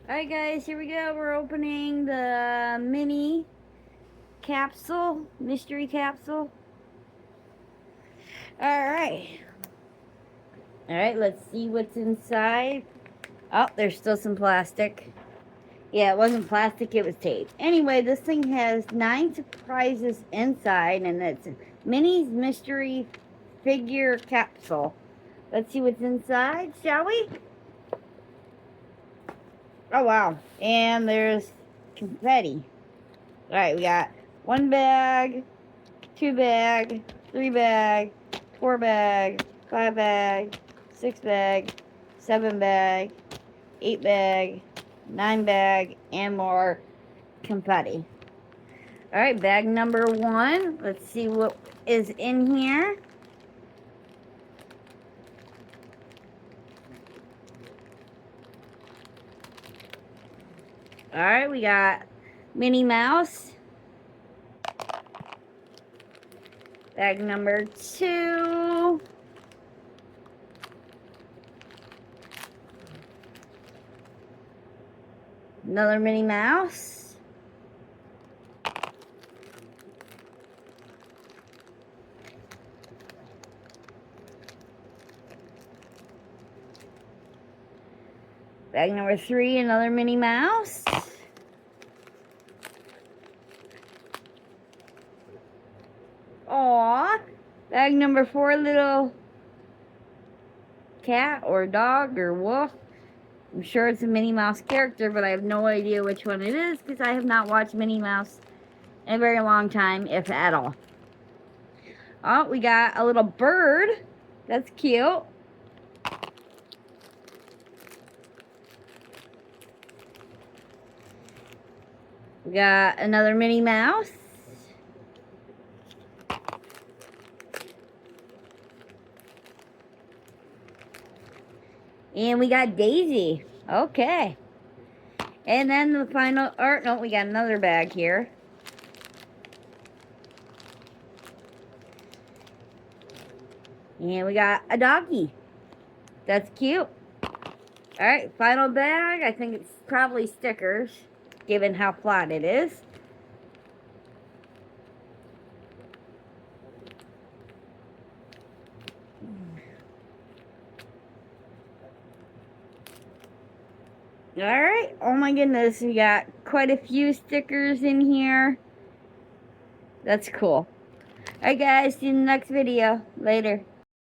Alright guys, here we go. We're opening the Minnie capsule, mystery capsule. Alright. Alright, let's see what's inside. Oh, there's still some plastic. Yeah, it wasn't plastic, it was tape. Anyway, this thing has 9 surprises inside, and it's Minnie's mystery figure capsule. Let's see what's inside, shall we? Oh, wow. And there's confetti. Alright, we got 1 bag, 2 bag, 3 bag, 4 bag, 5 bag, 6 bag, 7 bag, 8 bag, 9 bag, and more confetti. Alright, bag number 1. Let's see what is in here. Alright, we got Minnie Mouse. Bag number 2. Another Minnie Mouse. Bag number 3, another Minnie Mouse. Aww. Bag number 4, little cat or dog or wolf. I'm sure it's a Minnie Mouse character, but I have no idea which one it is because I have not watched Minnie Mouse in a very long time, if at all. Oh, we got a little bird. That's cute. We got another Minnie Mouse. And we got Daisy. Okay. And then the final, or no, we got another bag here. And we got a doggy. That's cute. Alright, final bag. I think it's probably stickers, given how flat it is. Alright, oh my goodness, we got quite a few stickers in here. That's cool. Alright guys, see you in the next video. Later.